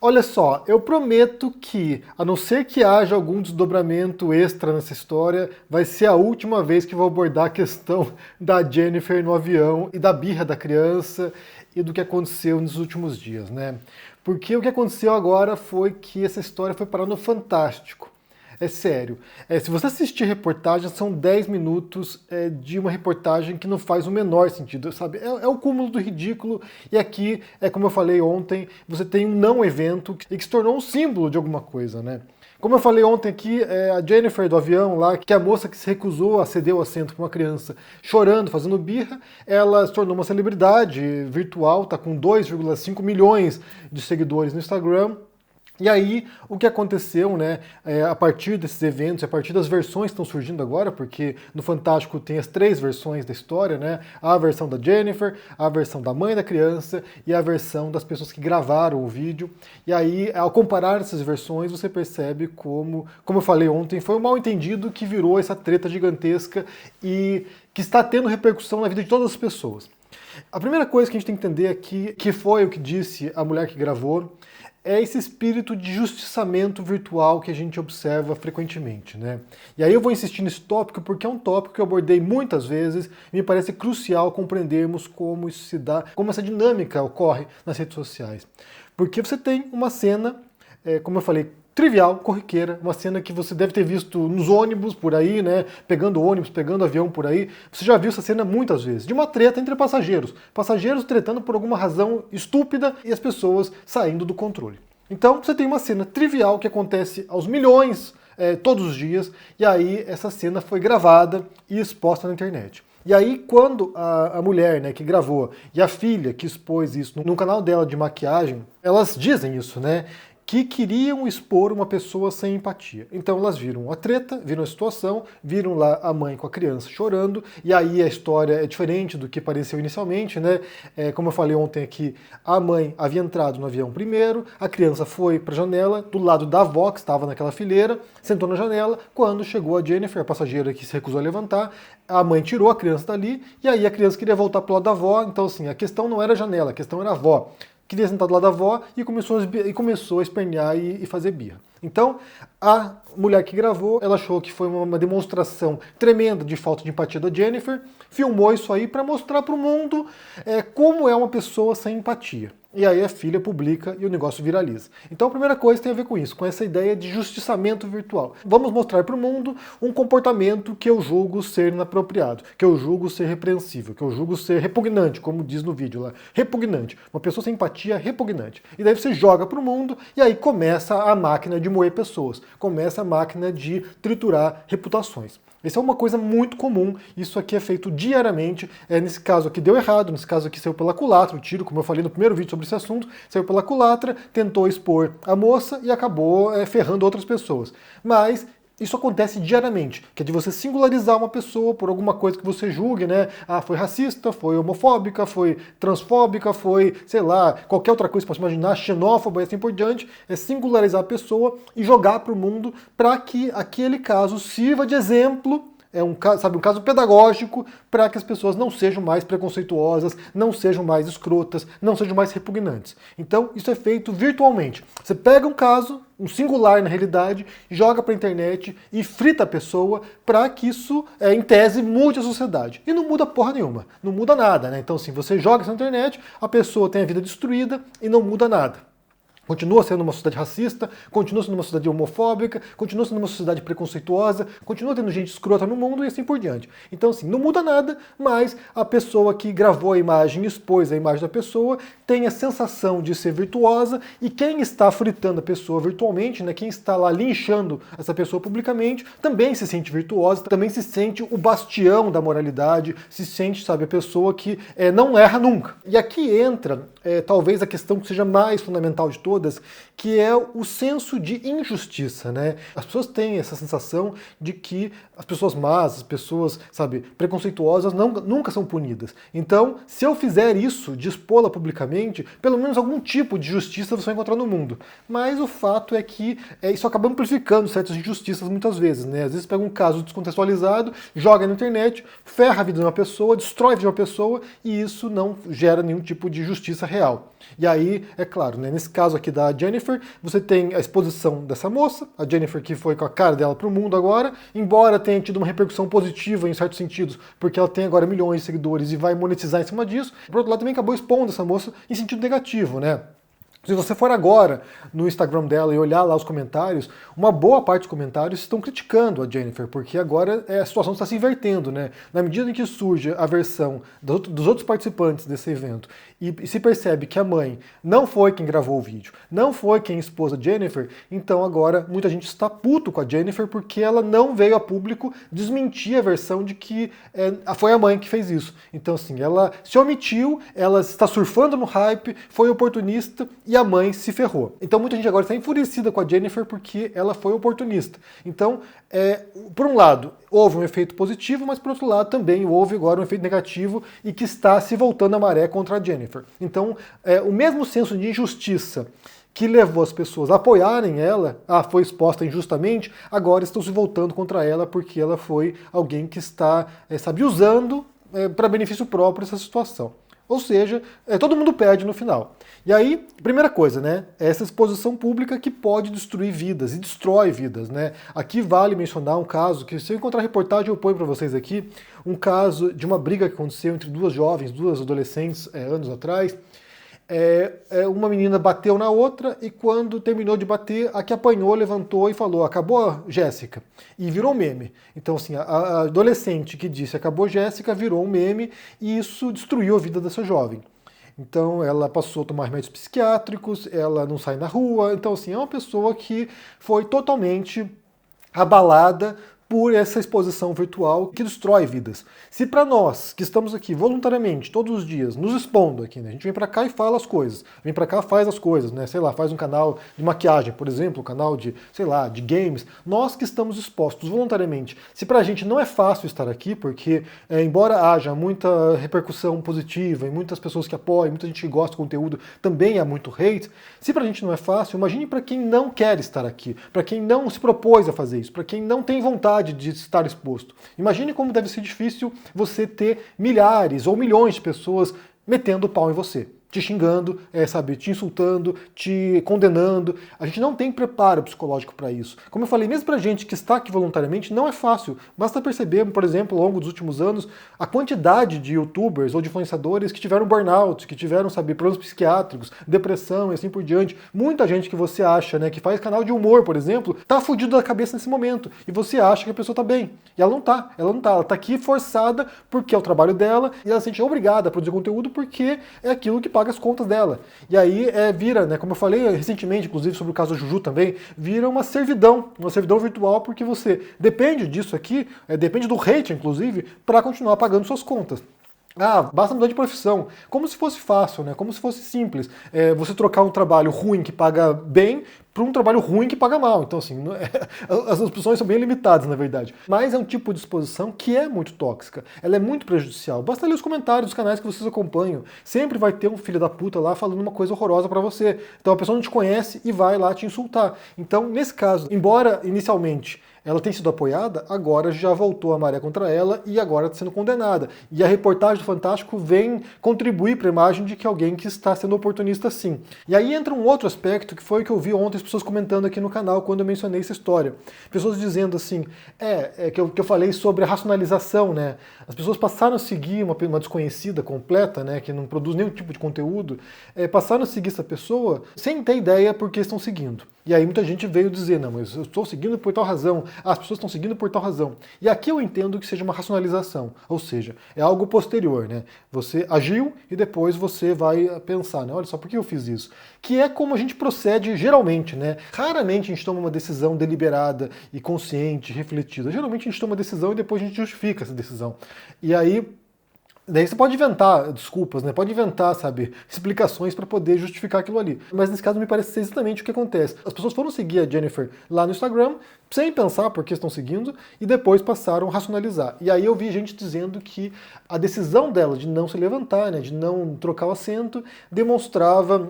Olha só, eu prometo que, a não ser que haja algum desdobramento extra nessa história, vai ser a última vez que vou abordar a questão da Jennifer no avião e da birra da criança e do que aconteceu nos últimos dias, né? Porque o que aconteceu agora foi que essa história foi parar no Fantástico. É sério. Se você assistir a reportagem, são 10 minutos de uma reportagem que não faz o menor sentido, sabe? É o cúmulo do ridículo, e aqui, como eu falei ontem, você tem um não evento e que se tornou um símbolo de alguma coisa, né? Como eu falei ontem aqui, a Jennifer do avião lá, que é a moça que se recusou a ceder o assento para uma criança chorando, fazendo birra, ela se tornou uma celebridade virtual, tá com 2,5 milhões de seguidores no Instagram. E aí, o que aconteceu, né, a partir desses eventos, a partir das versões que estão surgindo agora, porque no Fantástico tem as 3 versões da história, né, a versão da Jennifer, a versão da mãe da criança e a versão das pessoas que gravaram o vídeo. E aí, ao comparar essas versões, você percebe como eu falei ontem, foi um mal-entendido que virou essa treta gigantesca e que está tendo repercussão na vida de todas as pessoas. A primeira coisa que a gente tem que entender aqui, que foi o que disse a mulher que gravou, é esse espírito de justiçamento virtual que a gente observa frequentemente, né? E aí eu vou insistir nesse tópico porque é um tópico que eu abordei muitas vezes e me parece crucial compreendermos como isso se dá, como essa dinâmica ocorre nas redes sociais. Porque você tem uma cena, como eu falei, trivial, corriqueira, uma cena que você deve ter visto nos ônibus por aí, né? Pegando ônibus, pegando avião por aí. Você já viu essa cena muitas vezes, de uma treta entre passageiros. Passageiros tretando por alguma razão estúpida e as pessoas saindo do controle. Então você tem uma cena trivial que acontece aos milhões todos os dias, e aí essa cena foi gravada e exposta na internet. E aí, quando a mulher, né, que gravou e a filha que expôs isso no canal dela de maquiagem, elas dizem isso, né? Que queriam expor uma pessoa sem empatia. Então elas viram a treta, viram a situação, viram lá a mãe com a criança chorando, e aí a história é diferente do que pareceu inicialmente, né? Como eu falei ontem aqui, a mãe havia entrado no avião primeiro, a criança foi para a janela, do lado da avó, que estava naquela fileira, sentou na janela, quando chegou a Jennifer, a passageira que se recusou a levantar, a mãe tirou a criança dali, e aí a criança queria voltar para o lado da avó, então assim, a questão não era a janela, a questão era a avó. Queria sentar do lado da avó e começou a espernear e fazer birra. Então, a mulher que gravou, ela achou que foi uma demonstração tremenda de falta de empatia da Jennifer, filmou isso aí para mostrar para o mundo como é uma pessoa sem empatia. E aí a filha publica e o negócio viraliza. Então a primeira coisa tem a ver com isso, com essa ideia de justiçamento virtual. Vamos mostrar para o mundo um comportamento que eu julgo ser inapropriado, que eu julgo ser repreensível, que eu julgo ser repugnante, como diz no vídeo lá. Repugnante. Uma pessoa sem empatia repugnante. E daí você joga para o mundo e aí começa a máquina de moer pessoas. Começa a máquina de triturar reputações. Isso é uma coisa muito comum, isso aqui é feito diariamente, nesse caso aqui deu errado, nesse caso aqui saiu pela culatra, o tiro, como eu falei no primeiro vídeo sobre esse assunto, saiu pela culatra, tentou expor a moça e acabou ferrando outras pessoas. Mas isso acontece diariamente, que é de você singularizar uma pessoa por alguma coisa que você julgue, né? Ah, foi racista, foi homofóbica, foi transfóbica, foi, sei lá, qualquer outra coisa que você possa imaginar, xenófoba e assim por diante. É singularizar a pessoa e jogar para o mundo para que aquele caso sirva de exemplo. É um caso pedagógico para que as pessoas não sejam mais preconceituosas, não sejam mais escrotas, não sejam mais repugnantes. Então, isso é feito virtualmente. Você pega um caso, um singular na realidade, joga para a internet e frita a pessoa para que isso, em tese, mude a sociedade. E não muda porra nenhuma, não muda nada, né? Então, assim, você joga isso na internet, a pessoa tem a vida destruída e não muda nada. Continua sendo uma sociedade racista, continua sendo uma sociedade homofóbica, continua sendo uma sociedade preconceituosa, continua tendo gente escrota no mundo e assim por diante. Então, assim, não muda nada, mas a pessoa que gravou a imagem, expôs a imagem da pessoa, tem a sensação de ser virtuosa, e quem está fritando a pessoa virtualmente, né, quem está lá linchando essa pessoa publicamente, também se sente virtuosa, também se sente o bastião da moralidade, se sente, sabe, a pessoa que não erra nunca. E aqui entra, talvez, a questão que seja mais fundamental de todas, que é o senso de injustiça, né? As pessoas têm essa sensação de que as pessoas más, as pessoas, sabe, preconceituosas nunca são punidas. Então, se eu fizer isso, de expô-la publicamente, pelo menos algum tipo de justiça você vai encontrar no mundo. Mas o fato é que isso acaba amplificando certas injustiças muitas vezes, né? Às vezes pega um caso descontextualizado, joga na internet, ferra a vida de uma pessoa, destrói a vida de uma pessoa, e isso não gera nenhum tipo de justiça real. E aí, é claro, né, nesse caso aqui da Jennifer, você tem a exposição dessa moça, a Jennifer que foi com a cara dela pro mundo agora, embora tenha tido uma repercussão positiva em certos sentidos, porque ela tem agora milhões de seguidores e vai monetizar em cima disso, por outro lado também acabou expondo essa moça em sentido negativo, né? Se você for agora no Instagram dela e olhar lá os comentários, uma boa parte dos comentários estão criticando a Jennifer, porque agora a situação está se invertendo, né? Na medida em que surge a versão dos outros participantes desse evento e se percebe que a mãe não foi quem gravou o vídeo, não foi quem expôs a Jennifer, então agora muita gente está puto com a Jennifer porque ela não veio a público desmentir a versão de que foi a mãe que fez isso. Então assim, ela se omitiu, ela está surfando no hype, foi oportunista e a mãe se ferrou. Então muita gente agora está enfurecida com a Jennifer porque ela foi oportunista. Então, por um lado, houve um efeito positivo, mas por outro lado também houve agora um efeito negativo e que está se voltando a maré contra a Jennifer. Então, o mesmo senso de injustiça que levou as pessoas a apoiarem ela, foi exposta injustamente, agora estão se voltando contra ela porque ela foi alguém que está, usando para benefício próprio essa situação. Ou seja, todo mundo perde no final. E aí, primeira coisa, né? Essa exposição pública que pode destruir vidas e destrói vidas, né? Aqui vale mencionar um caso que, se eu encontrar reportagem, eu ponho para vocês aqui, um caso de uma briga que aconteceu entre duas jovens, duas adolescentes, anos atrás. Uma menina bateu na outra e quando terminou de bater, a que apanhou levantou e falou: acabou, Jéssica? E virou um meme. Então assim, a adolescente que disse acabou, Jéssica, virou um meme e isso destruiu a vida dessa jovem. Então ela passou a tomar remédios psiquiátricos, ela não sai na rua, então assim, é uma pessoa que foi totalmente abalada por essa exposição virtual que destrói vidas. Se para nós, que estamos aqui voluntariamente, todos os dias, nos expondo aqui, né? A gente vem para cá e fala as coisas, vem para cá, faz as coisas, né? Sei lá, faz um canal de maquiagem, por exemplo, um canal de, sei lá, de games, nós que estamos expostos voluntariamente. Se pra gente não é fácil estar aqui, porque embora haja muita repercussão positiva e muitas pessoas que apoiam, muita gente que gosta do conteúdo, também há muito hate, se pra gente não é fácil, imagine para quem não quer estar aqui, para quem não se propôs a fazer isso, para quem não tem vontade de estar exposto. Imagine como deve ser difícil você ter milhares ou milhões de pessoas metendo o pau em você, te xingando, te insultando, te condenando. A gente não tem preparo psicológico para isso. Como eu falei, mesmo pra gente que está aqui voluntariamente, não é fácil. Basta perceber, por exemplo, ao longo dos últimos anos, a quantidade de youtubers ou de influenciadores que tiveram burnout, que tiveram, problemas psiquiátricos, depressão e assim por diante. Muita gente que você acha, né, que faz canal de humor, por exemplo, tá fudido da cabeça nesse momento. E você acha que a pessoa tá bem. E ela não tá. Ela tá aqui forçada porque é o trabalho dela e ela se sente obrigada a produzir conteúdo porque é aquilo que paga as contas dela. E aí vira, né, como eu falei recentemente, inclusive sobre o caso da Juju também, vira uma servidão virtual, porque você depende disso aqui, depende do hate, inclusive, para continuar pagando suas contas. Basta mudar de profissão. Como se fosse fácil, né? Como se fosse simples. Você trocar um trabalho ruim que paga bem para um trabalho ruim que paga mal. Então, assim, as opções são bem limitadas, na verdade. Mas é um tipo de exposição que é muito tóxica. Ela é muito prejudicial. Basta ler os comentários dos canais que vocês acompanham. Sempre vai ter um filho da puta lá falando uma coisa horrorosa para você. Então a pessoa não te conhece e vai lá te insultar. Então, nesse caso, embora inicialmente ela tenha sido apoiada, agora já voltou a maré contra ela e agora está sendo condenada. E a reportagem do Fantástico vem contribuir para a imagem de que alguém que está sendo oportunista sim. E aí entra um outro aspecto que foi o que eu vi ontem as pessoas comentando aqui no canal quando eu mencionei essa história. Pessoas dizendo assim, que eu falei sobre a racionalização, né? As pessoas passaram a seguir uma desconhecida completa, né, que não produz nenhum tipo de conteúdo, passaram a seguir essa pessoa sem ter ideia por que estão seguindo. E aí muita gente veio dizer, não, mas eu estou seguindo por tal razão, as pessoas estão seguindo por tal razão. E aqui eu entendo que seja uma racionalização, ou seja, é algo posterior, né? Você agiu e depois você vai pensar, né? Olha só, por que eu fiz isso? Que é como a gente procede geralmente, né? Raramente a gente toma uma decisão deliberada e consciente, refletida. Geralmente a gente toma uma decisão e depois a gente justifica essa decisão. E aí daí você pode inventar desculpas, né? Pode inventar, explicações para poder justificar aquilo ali. Mas nesse caso me parece ser exatamente o que acontece. As pessoas foram seguir a Jennifer lá no Instagram, sem pensar por que estão seguindo, e depois passaram a racionalizar. E aí eu vi gente dizendo que a decisão dela de não se levantar, né, de não trocar o assento, demonstrava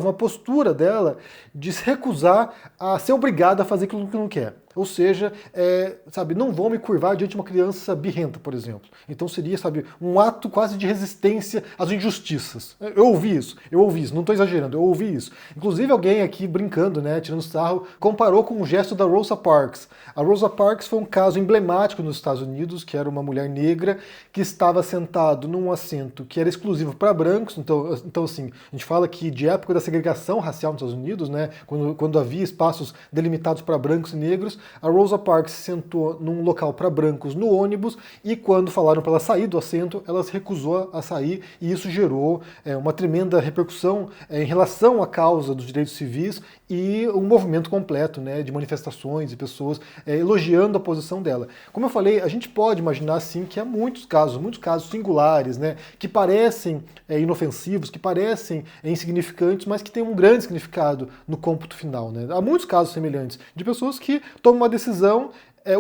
uma postura dela de se recusar a ser obrigada a fazer aquilo que não quer. Ou seja, sabe, não vou me curvar diante de uma criança birrenta, por exemplo. Então seria, sabe, um ato quase de resistência às injustiças. Eu ouvi isso, não estou exagerando, eu ouvi isso. Inclusive alguém aqui brincando, né, tirando sarro, comparou com o gesto da Rosa Parks. A Rosa Parks foi um caso emblemático nos Estados Unidos, que era uma mulher negra que estava sentado num assento que era exclusivo para brancos. Então assim, a gente fala que de época da segregação racial nos Estados Unidos, né, quando havia espaços delimitados para brancos e negros, a Rosa Parks se sentou num local para brancos no ônibus e quando falaram para ela sair do assento, ela se recusou a sair e isso gerou uma tremenda repercussão em relação à causa dos direitos civis e um movimento completo, né, de manifestações e pessoas elogiando a posição dela. Como eu falei, a gente pode imaginar sim que há muitos casos singulares, né, que parecem inofensivos, que parecem insignificantes, mas que têm um grande significado no cômputo final, né? Há muitos casos semelhantes de pessoas que tomam uma decisão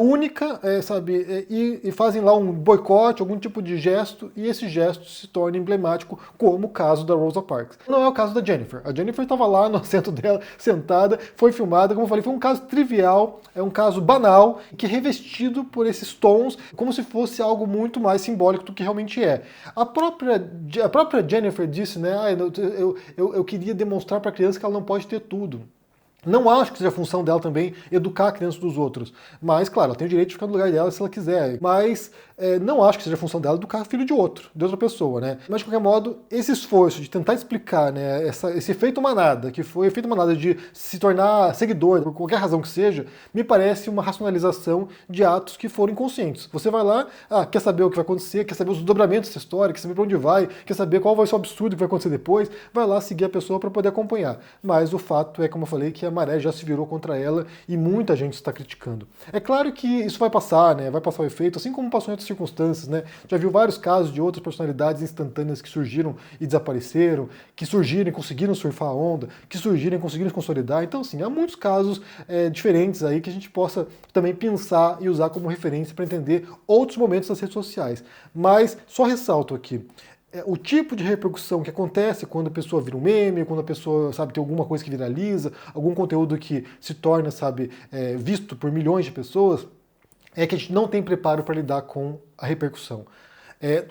única, sabe, e fazem lá um boicote, algum tipo de gesto, e esse gesto se torna emblemático, como o caso da Rosa Parks. Não é o caso da Jennifer. A Jennifer estava lá no assento dela, sentada, foi filmada, como eu falei, foi um caso trivial, é um caso banal, que é revestido por esses tons, como se fosse algo muito mais simbólico do que realmente é. A própria Jennifer disse, né, eu queria demonstrar para a criança que ela não pode ter tudo. Não acho que seja função dela também educar a criança dos outros. Mas, claro, ela tem o direito de ficar no lugar dela se ela quiser. Mas não acho que seja função dela educar o filho de outra pessoa, né? Mas, de qualquer modo, esse esforço de tentar explicar, né, esse efeito manada, que foi o efeito manada de se tornar seguidor, por qualquer razão que seja, me parece uma racionalização de atos que foram inconscientes. Você vai lá, quer saber o que vai acontecer, quer saber os dobramentos dessa história, quer saber para onde vai, quer saber qual vai ser o absurdo que vai acontecer depois, vai lá seguir a pessoa para poder acompanhar. Mas o fato é, como eu falei, que a maré já se virou contra ela e muita gente está criticando. É claro que isso vai passar, né? Vai passar o efeito, assim como passou em outras circunstâncias, né? Já viu vários casos de outras personalidades instantâneas que surgiram e desapareceram, que surgiram e conseguiram surfar a onda, que surgiram e conseguiram se consolidar. Então, assim, há muitos casos diferentes aí que a gente possa também pensar e usar como referência para entender outros momentos das redes sociais. Mas só ressalto aqui, o tipo de repercussão que acontece quando a pessoa vira um meme, quando a pessoa, sabe, tem alguma coisa que viraliza, algum conteúdo que se torna, sabe, visto por milhões de pessoas, é que a gente não tem preparo para lidar com a repercussão.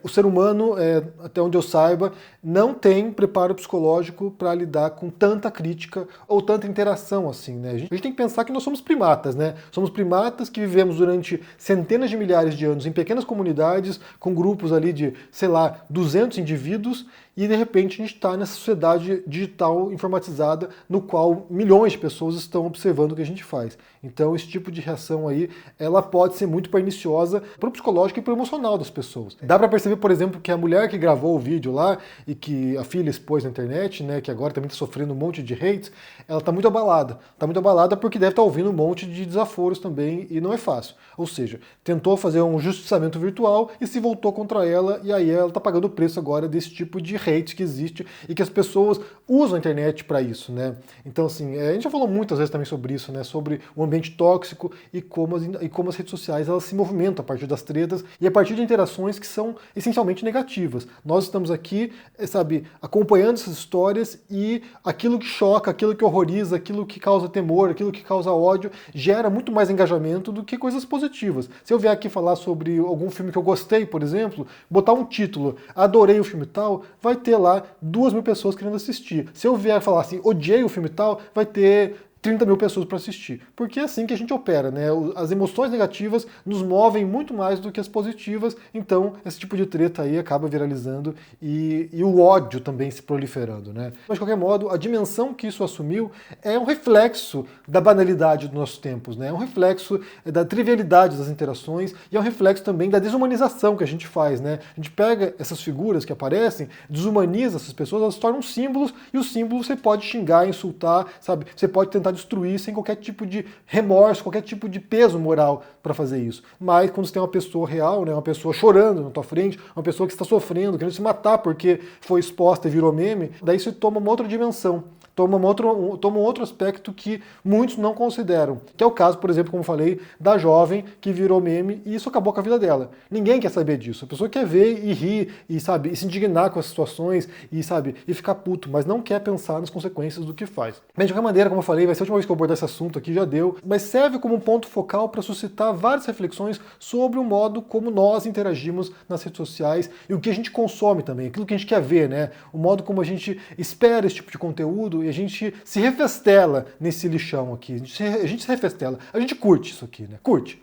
O ser humano, até onde eu saiba, não tem preparo psicológico para lidar com tanta crítica ou tanta interação assim, né? A gente tem que pensar que nós somos primatas, né? Somos primatas que vivemos durante centenas de milhares de anos em pequenas comunidades, com grupos ali de, sei lá, 200 indivíduos, e de repente a gente está nessa sociedade digital informatizada no qual milhões de pessoas estão observando o que a gente faz. Então esse tipo de reação aí, ela pode ser muito perniciosa para o psicológico e para o emocional das pessoas. Dá para perceber, por exemplo, que a mulher que gravou o vídeo lá e que a filha expôs na internet, né, que agora também está sofrendo um monte de hates, ela está muito abalada. Está muito abalada porque deve estar ouvindo um monte de desaforos também e não é fácil. Ou seja, tentou fazer um justiçamento virtual e se voltou contra ela e aí ela está pagando o preço agora desse tipo de hate que existe e que as pessoas usam a internet para isso, né? Então, assim, a gente já falou muitas vezes também sobre isso, né? Sobre o ambiente tóxico e como as redes sociais elas se movimentam a partir das tretas e a partir de interações que são essencialmente negativas. Nós estamos aqui, sabe, acompanhando essas histórias e aquilo que choca, aquilo que horroriza, aquilo que causa temor, aquilo que causa ódio, gera muito mais engajamento do que coisas positivas. Se eu vier aqui falar sobre algum filme que eu gostei, por exemplo, botar um título, adorei o filme tal, vai ter lá 2.000 pessoas querendo assistir. Se eu vier falar assim, odiei o filme tal, vai ter 30.000 pessoas para assistir. Porque é assim que a gente opera, né? As emoções negativas nos movem muito mais do que as positivas, então esse tipo de treta aí acaba viralizando e o ódio também se proliferando, né? Mas de qualquer modo, a dimensão que isso assumiu é um reflexo da banalidade dos nossos tempos, né? É um reflexo da trivialidade das interações e é um reflexo também da desumanização que a gente faz, né? A gente pega essas figuras que aparecem, desumaniza essas pessoas, elas se tornam símbolos e os símbolos você pode xingar, insultar, sabe? Você pode tentar destruir sem qualquer tipo de remorso, qualquer tipo de peso moral para fazer isso. Mas quando você tem uma pessoa real, né, uma pessoa chorando na tua frente, uma pessoa que está sofrendo, querendo se matar porque foi exposta e virou meme, daí você toma uma outra dimensão. toma um outro aspecto que muitos não consideram, que é o caso, por exemplo, como eu falei, da jovem que virou meme e isso acabou com a vida dela. Ninguém quer saber disso. A pessoa quer ver e rir e, sabe, e se indignar com as situações e, sabe, e ficar puto, mas não quer pensar nas consequências do que faz. Mas de qualquer maneira, como eu falei, vai ser a última vez que eu abordar esse assunto aqui, já deu, mas serve como um ponto focal para suscitar várias reflexões sobre o modo como nós interagimos nas redes sociais e o que a gente consome também, aquilo que a gente quer ver, né? O modo como a gente espera esse tipo de conteúdo e a gente se refestela nesse lixão aqui. A gente se refestela. A gente curte isso aqui, né? Curte.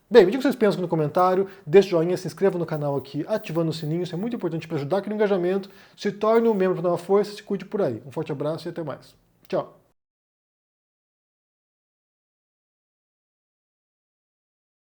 Bem, me diga o que vocês pensam aqui no comentário, deixa o joinha, se inscreva no canal aqui, ativando o sininho, isso é muito importante para ajudar aqui no engajamento. Se torne um membro para dar uma força, se cuide por aí. Um forte abraço e até mais. Tchau!